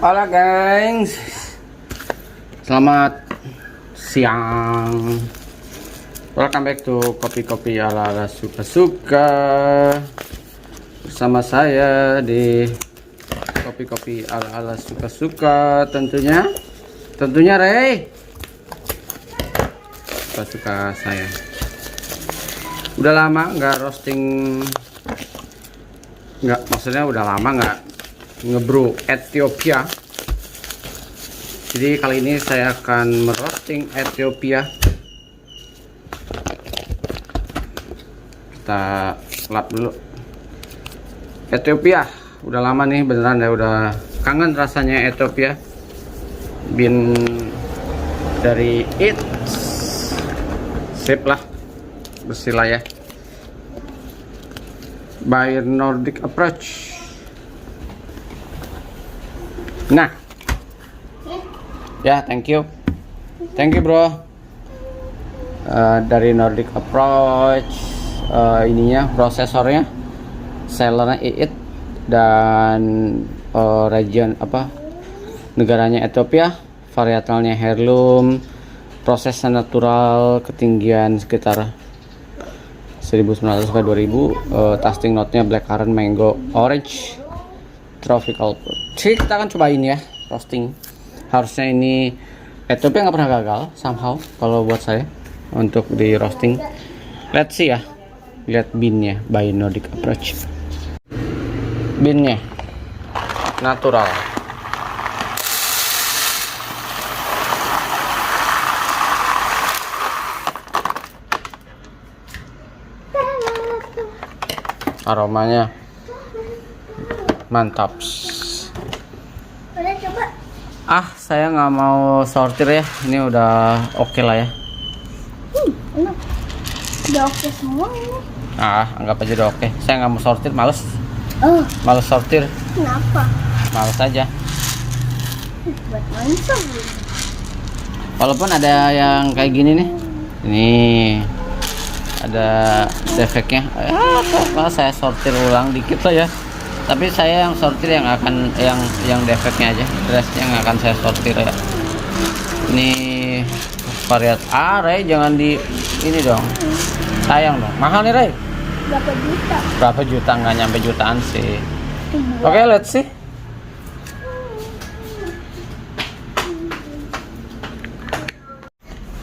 Halo gengs, selamat siang. Welcome back to kopi-kopi ala-ala suka-suka. Bersama saya di kopi-kopi ala-ala suka-suka. Tentunya Rey suka-suka saya. Udah lama nggak roasting, maksudnya udah lama nggak ngebrew Ethiopia. Jadi kali ini saya akan merosting Ethiopia. Kita lap dulu Ethiopia. Udah lama nih beneran ya, udah kangen rasanya Ethiopia. Bin dari sip lah, bersih lah ya, by Nordic Approach. Nah, ya thank you bro. Dari Nordic Approach, ininya prosesornya, sellernya IIT, dan region negaranya Ethiopia, varietalnya heirloom, prosesnya natural, ketinggian sekitar 1900 sampai 2000, tasting note-nya blackcurrant, mango, orange, tropical. Jadi kita akan cobain ya roasting. Harusnya ini Ethiopia nggak pernah gagal somehow kalau buat saya untuk di roasting. Let's see ya. Lihat beannya by Nordic Approach. Beannya natural. Aromanya mantap. Boleh coba? Saya nggak mau sortir ya. Ini udah oke lah ya. Enak. Udah oke semua ini. Anggap aja udah oke. Saya nggak mau sortir, males. Males sortir. Kenapa? Males aja. Buat mansur. Walaupun ada yang kayak gini nih. Ini ada defeknya. Saya sortir ulang dikit lah ya. Tapi saya yang sortir yang akan yang defeknya aja, dressnya yang akan saya sortir ya. Ini variat Rey, jangan di ini dong, sayang dong, mahal nih Rey. Berapa juta? Berapa juta? Nggak nyampe jutaan sih. Oke, let's see.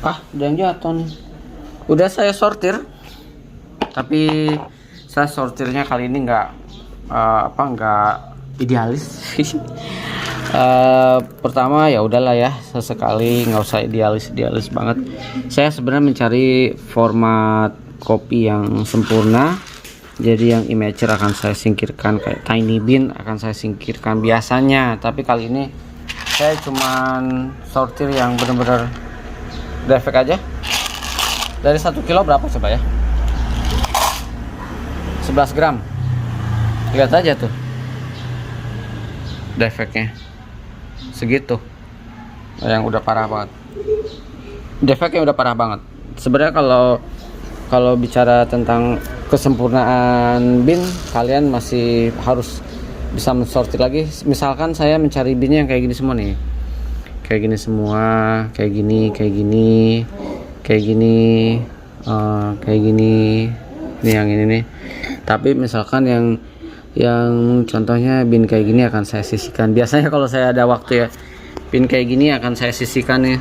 Udah yang jatuh nih. Udah saya sortir, tapi saya sortirnya kali ini nggak idealis. Pertama ya udahlah ya, sesekali nggak usah idealis banget. Saya sebenarnya mencari format kopi yang sempurna, jadi yang immature akan saya singkirkan, kayak tiny bean akan saya singkirkan biasanya. Tapi kali ini saya cuman sortir yang bener-bener defek aja. Dari 1 kilo berapa coba ya? 11 gram. Lihat aja tuh defeknya segitu, yang udah parah banget. Defeknya udah parah banget. Sebenarnya kalau bicara tentang kesempurnaan bin, kalian masih harus bisa mensortir lagi. Misalkan saya mencari binnya yang kayak gini semua nih, kayak gini semua, kayak gini, ini yang ini nih. Tapi misalkan yang contohnya bin kayak gini akan saya sisihkan. Biasanya kalau saya ada waktu ya, bin kayak gini akan saya sisihkan nih.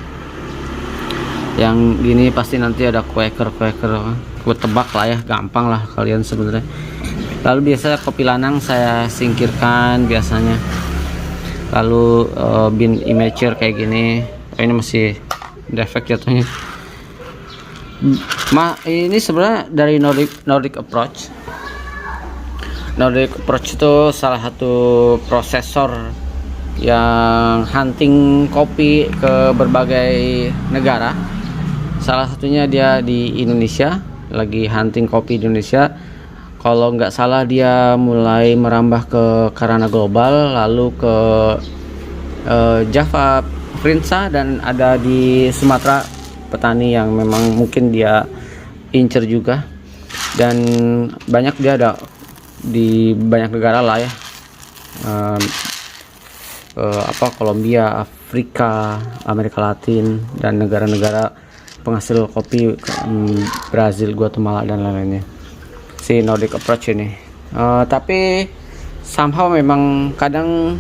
Yang gini pasti nanti ada quaker, gue tebak lah ya, gampang lah kalian sebenarnya. Lalu biasanya kopi lanang saya singkirkan biasanya. Lalu bin immature kayak gini, ini masih defect jatuhnya. Ini sebenarnya dari Nordic Approach. Nordic Approach itu salah satu prosesor yang hunting kopi ke berbagai negara. Salah satunya dia di Indonesia, lagi hunting kopi di Indonesia. Kalau nggak salah dia mulai merambah ke Karana Global, lalu ke Java Prinsa, dan ada di Sumatera petani yang memang mungkin dia incer juga. Dan banyak dia ada di banyak negara lah ya. Kolombia, Afrika, Amerika Latin, dan negara-negara penghasil kopi, Brazil, Guatemala, dan lain-lainnya. Si Nordic Approach ini. Tapi somehow memang kadang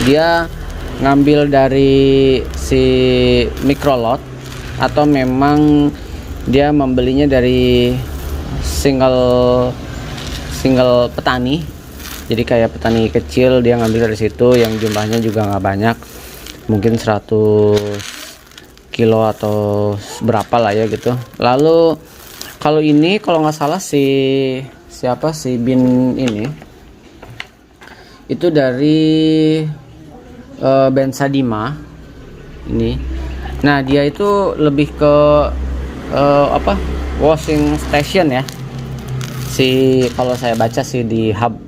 dia ngambil dari si micro lot, atau memang dia membelinya dari single petani. Jadi kayak petani kecil dia ngambil dari situ, yang jumlahnya juga nggak banyak, mungkin 100 kilo atau berapa lah ya gitu. Lalu kalau ini kalau nggak salah si bin ini itu dari Bensadima ini. Nah dia itu lebih ke washing station ya. Kalau saya baca sih di hub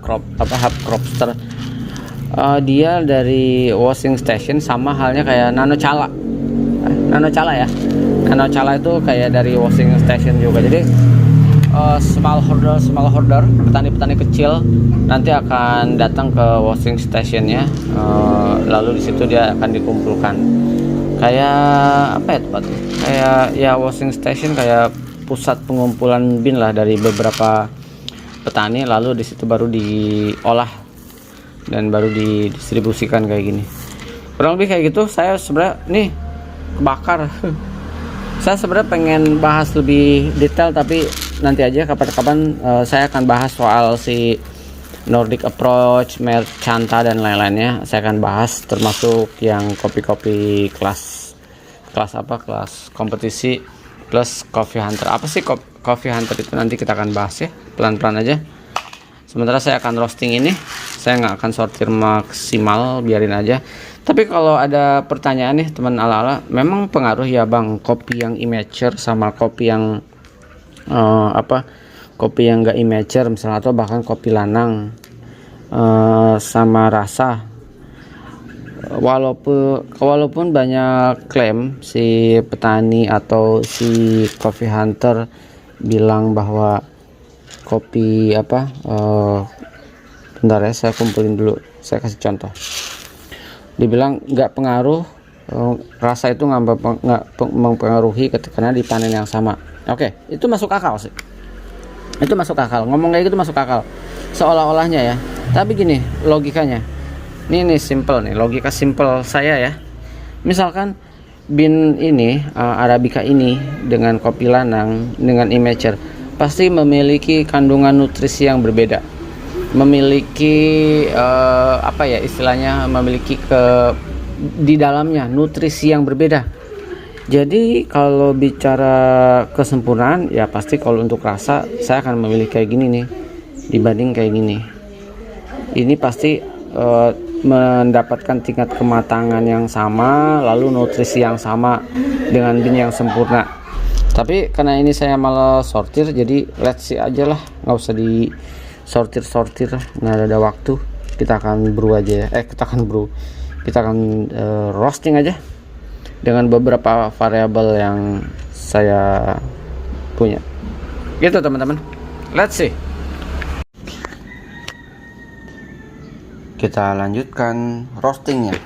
cropster, dia dari washing station, sama halnya kayak Nano Cala ya. Nano Cala itu kayak dari washing station juga. Jadi small holder petani kecil nanti akan datang ke washing stationnya, lalu di situ dia akan dikumpulkan. Kayak apa ya tepatnya? Kayak ya washing station, kayak pusat pengumpulan bin lah dari beberapa petani, lalu di situ baru diolah dan baru didistribusikan kayak gini. Kurang lebih kayak gitu. Saya sebenarnya nih kebakar. Saya sebenarnya pengen bahas lebih detail, tapi nanti aja kapan-kapan saya akan bahas soal si Nordic Approach, Merchanta, dan lain-lainnya. Saya akan bahas termasuk yang kopi-kopi kelas kompetisi plus Coffee Hunter. Apa sih Coffee Hunter itu, nanti kita akan bahas ya, pelan-pelan aja. Sementara saya akan roasting ini, saya nggak akan sortir maksimal, biarin aja. Tapi kalau ada pertanyaan nih teman ala-ala, memang pengaruh ya bang kopi yang immature sama kopi yang kopi yang nggak immature misalnya, atau bahkan kopi lanang sama rasa. Walaupun banyak klaim si petani atau si Coffee Hunter bilang bahwa kopi bentar ya, saya kumpulin dulu, saya kasih contoh. Dibilang nggak pengaruh, rasa itu nggak mempengaruhi ketika dipanen yang sama. Oke, itu masuk akal sih. Itu masuk akal, ngomong kayak gitu masuk akal seolah-olahnya ya. Tapi gini logikanya, ini simple nih, logika simple saya ya. Misalkan bin ini Arabica ini dengan kopi lanang dengan immature pasti memiliki kandungan nutrisi yang berbeda, memiliki istilahnya memiliki di dalamnya nutrisi yang berbeda. Jadi kalau bicara kesempurnaan ya pasti kalau untuk rasa saya akan memilih kayak gini nih dibanding kayak gini. Ini pasti mendapatkan tingkat kematangan yang sama, lalu nutrisi yang sama dengan bin yang sempurna. Tapi karena ini saya malah sortir, jadi let's see aja lah, nggak usah di sortir, nggak ada waktu. Kita akan brew aja ya, kita akan roasting aja dengan beberapa variabel yang saya punya gitu teman-teman. Let's see. Kita lanjutkan roastingnya.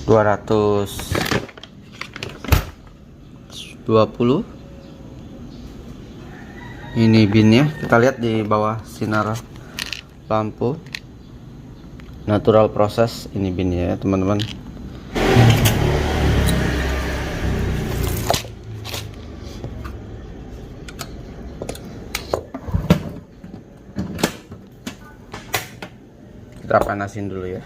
$220 ini binnya, kita lihat di bawah sinar lampu. Natural proses ini binnya ya teman-teman. Kita panasin dulu ya.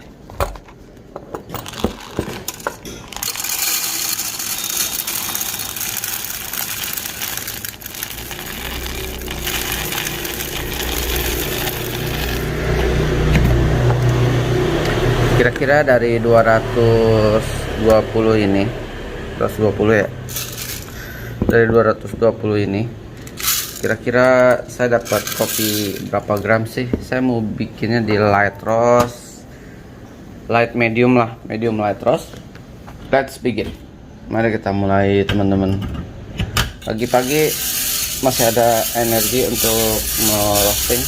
Kira-kira dari 220 ini 220 ya, dari 220 ini kira-kira saya dapat kopi berapa gram sih. Saya mau bikinnya di light roast, light medium lah, medium light roast. Let's begin. Mari kita mulai teman-teman. Pagi-pagi masih ada energi untuk roasting.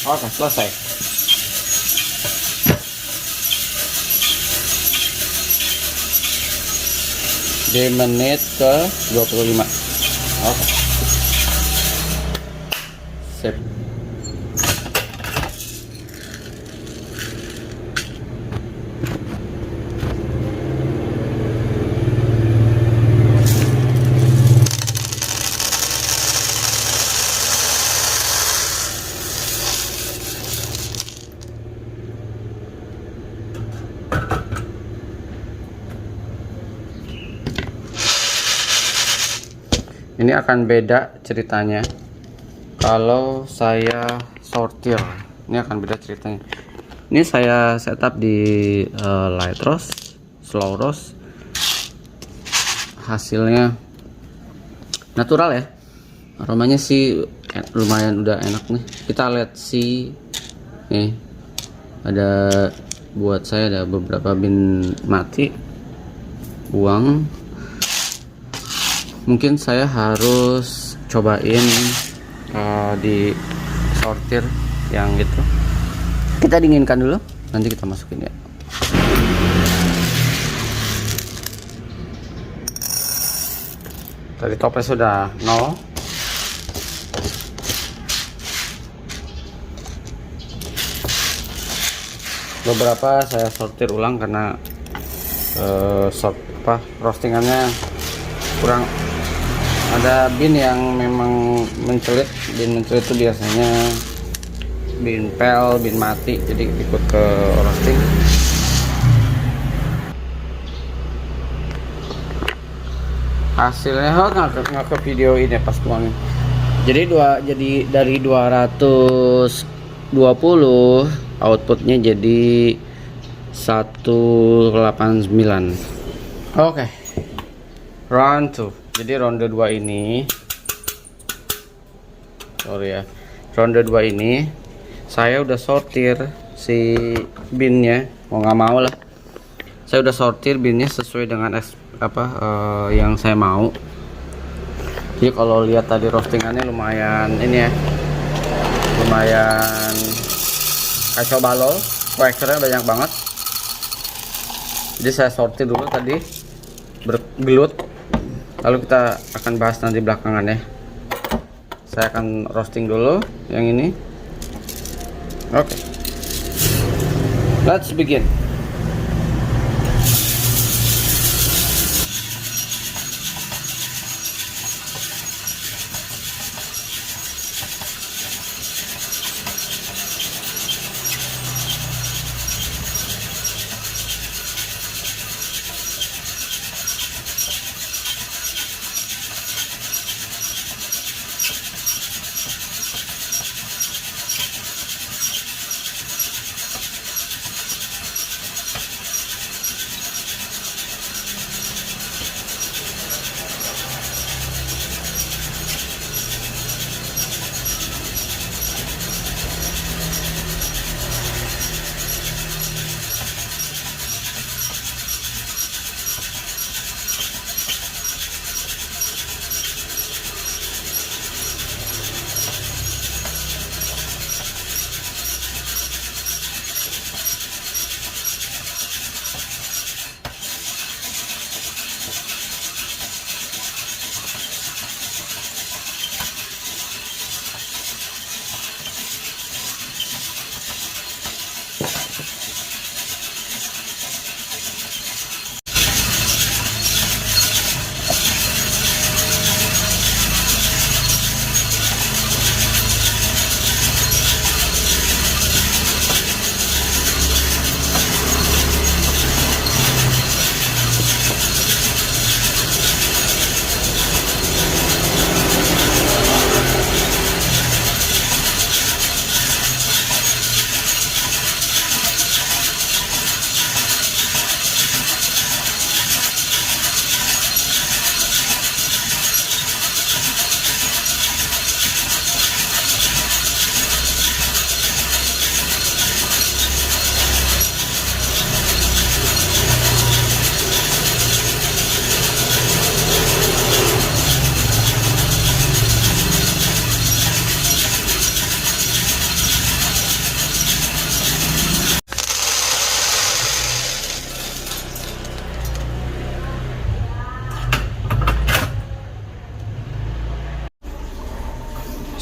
Oke, selesai. Di menit ke 25. Oke. Sip. Ini akan beda ceritanya kalau saya sortir. Ini akan beda ceritanya. Ini saya setup di light roast, slow roast. Hasilnya natural ya. Aromanya sih lumayan udah enak nih. Kita lihat sih. Nih. Ada buat saya ada beberapa bin mati. Buang. Mungkin saya harus cobain di sortir yang gitu. Kita dinginkan dulu, nanti kita masukin ya. Tadi toples sudah 0. Beberapa saya sortir ulang karena roastingannya kurang. Ada bin yang memang mencelit. Bin mencelit itu biasanya bin pel, bin mati, jadi ikut ke roasting. Hasilnya nggak ke video ini pas tuangin. Jadi dari 220 outputnya jadi 189. Oke. Round 2. Jadi ronde 2 ini, sorry ya, ronde 2 ini saya udah sortir si binnya, mau nggak mau lah. Saya udah sortir binnya sesuai dengan yang saya mau. Jadi kalau lihat tadi roastingannya lumayan ini ya, lumayan kacau balol, quakernya banyak banget. Jadi saya sortir dulu tadi bergelut, lalu kita akan bahas nanti belakangan ya. Saya akan roasting dulu yang ini. Oke, let's begin.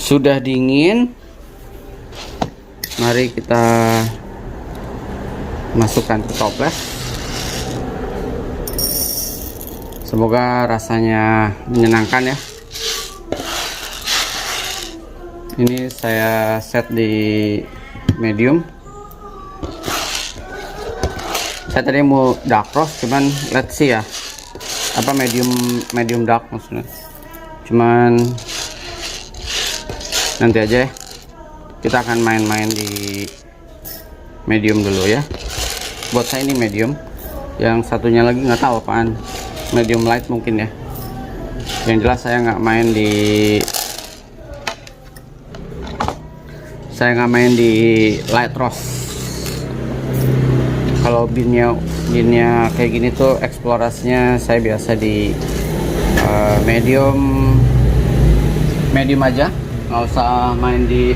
Sudah dingin, mari kita masukkan ke toples. Semoga rasanya menyenangkan ya. Ini saya set di medium. Saya tadi mau dark roast, cuman let's see ya, apa medium dark maksudnya. Cuman nanti aja ya, kita akan main-main di medium dulu ya. Buat saya ini medium, yang satunya lagi nggak tahu apaan, medium light mungkin ya. Yang jelas saya nggak main di light roast. Kalau binnya kayak gini tuh eksplorasinya saya biasa di medium aja. nggak usah main di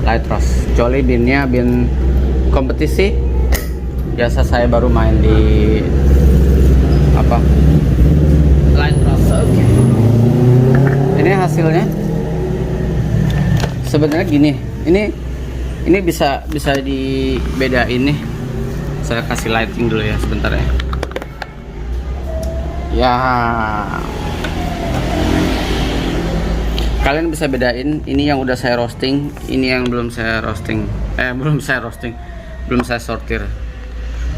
light roast. Kecuali binnya bin kompetisi, biasa saya baru main di apa, light roast. Oke. Ini hasilnya sebenarnya gini. Ini bisa dibedain nih. Saya kasih lighting dulu ya sebentar ya. Ya, kalian bisa bedain ini yang udah saya roasting, ini yang belum saya roasting. Belum saya sortir.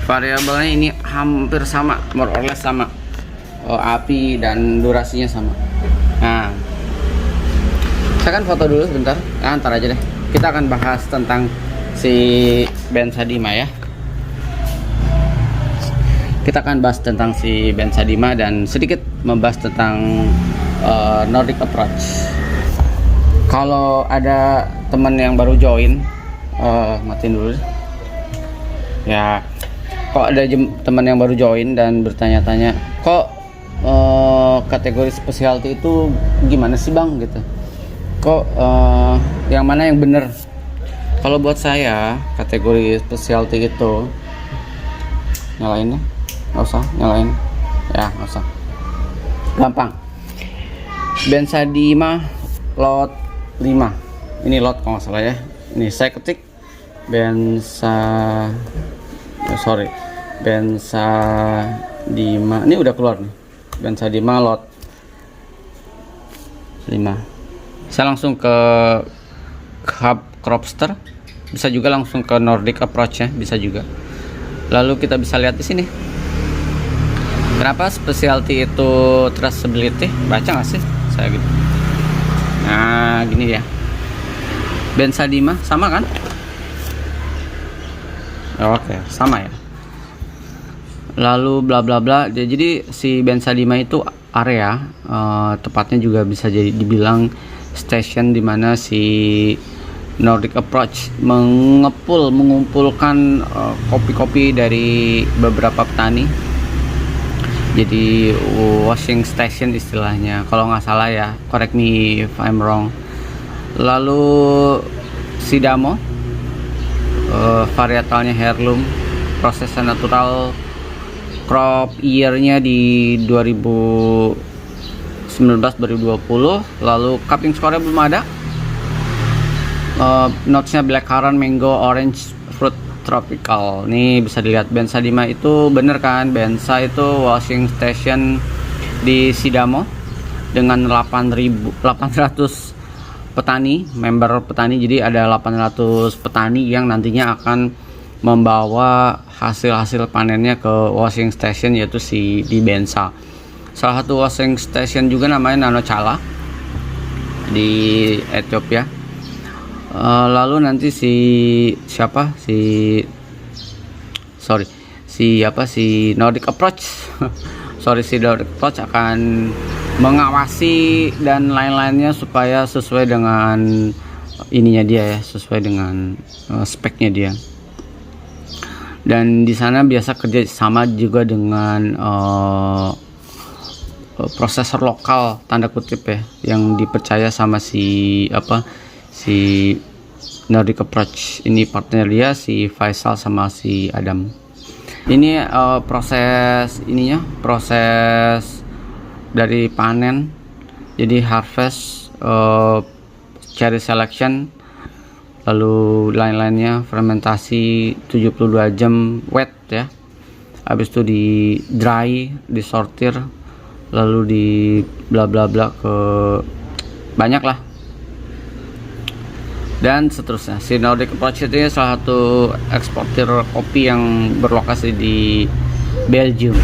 Variabelnya ini hampir sama, more or less sama. Api dan durasinya sama. Nah, saya kan foto dulu sebentar. Ntar aja deh. Kita akan bahas tentang si Bensadima ya. Kita akan bahas tentang si Bensadima dan sedikit membahas tentang Nordic Approach. Kalau ada teman yang baru join, matiin dulu ya. Kok ada teman yang baru join dan bertanya-tanya, kok kategori specialty itu gimana sih bang gitu? Kok yang mana yang bener? Kalau buat saya kategori specialty itu, nyalainnya nggak usah, nyalain ya, nggak usah, gampang. Bensadima lot 5, ini lot kalau nggak salah ya. Ini saya ketik Bensadima, ini udah keluar nih, Bensadima lot 5. Saya langsung ke Hub Cropster, bisa juga langsung ke Nordic Approach ya, bisa juga. Lalu kita bisa lihat di sini. Kenapa specialty itu traceability? Baca nggak sih saya gitu? Nah, gini ya. Bensadima sama kan? Oke, sama ya. Lalu bla bla bla. Jadi si Bensadima itu area, tepatnya juga bisa jadi dibilang station dimana si Nordic Approach mengumpulkan kopi-kopi dari beberapa petani. Jadi washing station istilahnya, kalau nggak salah ya, correct me if I'm wrong. Lalu Sidamo, varietalnya heirloom, prosesnya natural, crop year-nya di 2019-2020. Lalu cupping score-nya belum ada. Notes-nya blackcurrant, mango, orange, fruit tropical. Nih bisa dilihat Bensadima itu bener kan? Bensa itu washing station di Sidamo dengan 800 petani, member petani. Jadi ada 800 petani yang nantinya akan membawa hasil-hasil panennya ke washing station, yaitu di Bensa. Salah satu washing station juga namanya Nanochala di Ethiopia. Lalu nanti si Nordic Approach si Nordic Approach akan mengawasi dan lain-lainnya supaya sesuai dengan ininya dia ya, sesuai dengan speknya dia. Dan di sana biasa kerja sama juga dengan prosesor lokal tanda kutip ya, yang dipercaya sama si Nordic Approach. Ini partner dia si Faisal sama si Adam. Ini proses dari panen, jadi harvest, cherry selection, lalu lain-lainnya, fermentasi 72 jam wet ya, habis itu di dry, disortir, lalu di bla bla bla ke banyak lah, dan seterusnya. Si Nordic Approach ini salah satu eksportir kopi yang berlokasi di Belgium.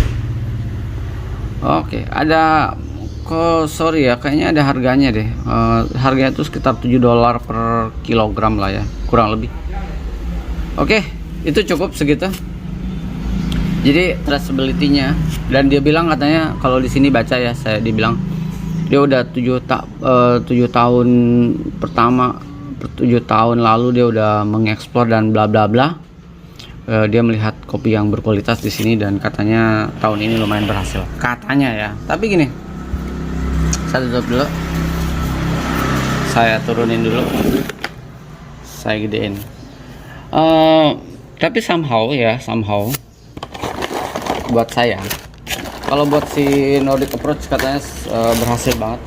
Oke, ada sorry ya, kayaknya ada harganya deh. Harganya itu sekitar $7 per kilogram lah ya, kurang lebih. Oke, itu cukup segitu. Jadi traceability-nya, dan dia bilang katanya kalau di sini baca ya, saya dibilang dia udah 7 tahun lalu dia udah mengeksplor dan bla bla bla. Dia melihat kopi yang berkualitas di sini dan katanya tahun ini lumayan berhasil katanya ya. Tapi gini, saya tutup dulu. saya turunin dulu, saya gedein. Tapi somehow buat saya, kalau buat si Nordic Approach katanya berhasil banget.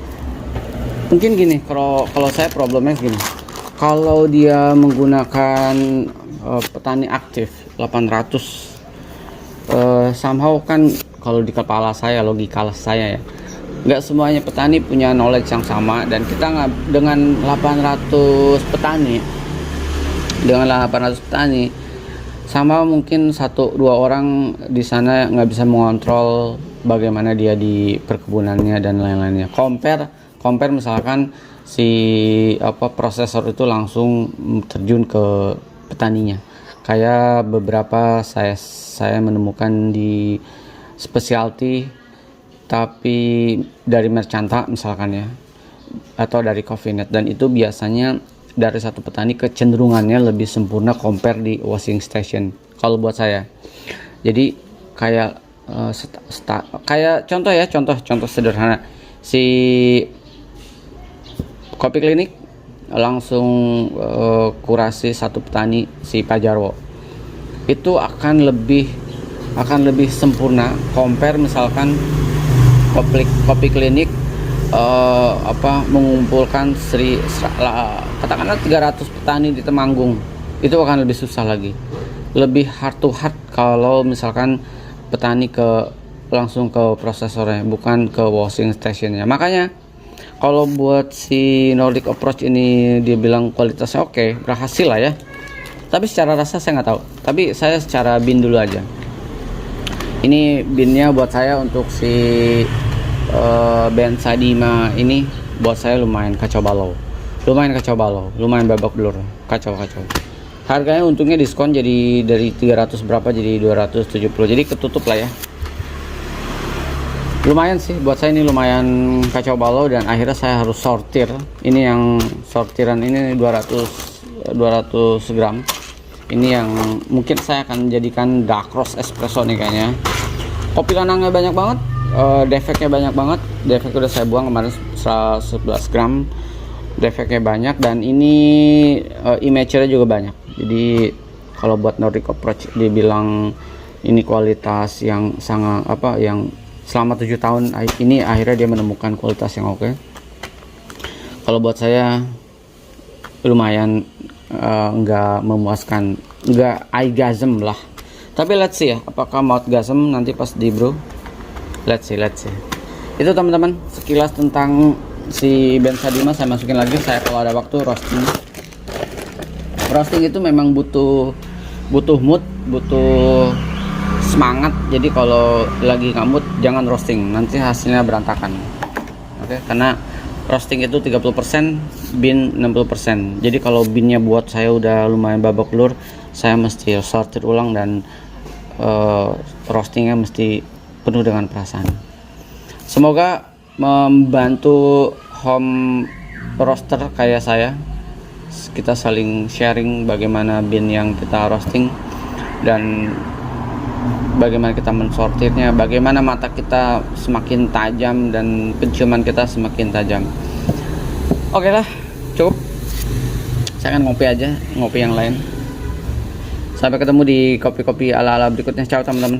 Mungkin gini, kalau saya problemnya gini, kalau dia menggunakan petani aktif 800, somehow kan kalau di kepala saya, logika saya ya, nggak semuanya petani punya knowledge yang sama, dan kita nggak dengan 800 petani sama mungkin 1-2 orang di sana nggak bisa mengontrol bagaimana dia di perkebunannya dan lain-lainnya. Compare misalkan si prosesor itu langsung terjun ke petaninya. Kayak beberapa saya menemukan di specialty tapi dari Mercanta misalkan ya, atau dari Coffeenet, dan itu biasanya dari satu petani kecenderungannya lebih sempurna compare di washing station kalau buat saya. Jadi kayak kayak contoh sederhana, si Kopi Klinik langsung kurasi satu petani si Pak Jarwo, itu akan lebih sempurna compare misalkan Kopi Klinik mengumpulkan katakanlah 300 petani di Temanggung. Itu akan lebih susah lagi, lebih heart to heart kalau misalkan petani langsung ke prosesornya, bukan ke washing stationnya. Makanya kalau buat si Nordic Approach ini dia bilang kualitasnya oke, berhasil lah ya. Tapi secara rasa saya nggak tahu. Tapi saya secara bin dulu aja. Ini binnya buat saya untuk si Bensa Dima ini buat saya lumayan kacau balau, lumayan babak belur, kacau. Harganya untungnya diskon, jadi dari 300 berapa jadi 270, jadi ketutup lah ya. Lumayan sih buat saya, ini lumayan kacau balau, dan akhirnya saya harus sortir. Ini yang sortiran ini 200 gram. Ini yang mungkin saya akan jadikan dark roast espresso nih kayaknya. Kopi lanangnya banyak banget. Defeknya banyak banget. Defek udah saya buang kemarin 11 gram. Defeknya banyak, dan ini immature juga banyak. Jadi kalau buat Nordic Approach dibilang ini kualitas yang sangat yang selama 7 tahun ini akhirnya dia menemukan kualitas yang oke. Kalau buat saya lumayan nggak memuaskan, nggak eyegasm lah. Tapi let's see ya, apakah mouthgasm nanti pas di brew. Let's see. Itu teman-teman sekilas tentang si Bensa Dima. Saya masukin lagi, saya kalau ada waktu roasting itu memang butuh mood, butuh semangat. Jadi kalau lagi nggak mood jangan roasting, nanti hasilnya berantakan. Oke, karena roasting itu 30%, bin 60%. Jadi kalau binnya buat saya udah lumayan babak belur, saya mesti sortir ulang, dan roastingnya mesti penuh dengan perasaan. Semoga membantu home roaster kayak saya. Kita saling sharing bagaimana bin yang kita roasting, dan bagaimana kita mensortirnya, bagaimana mata kita semakin tajam dan penciuman kita semakin tajam. Oke lah, cukup. Saya akan ngopi yang lain. Sampai ketemu di kopi-kopi ala-ala berikutnya. Ciao teman-teman.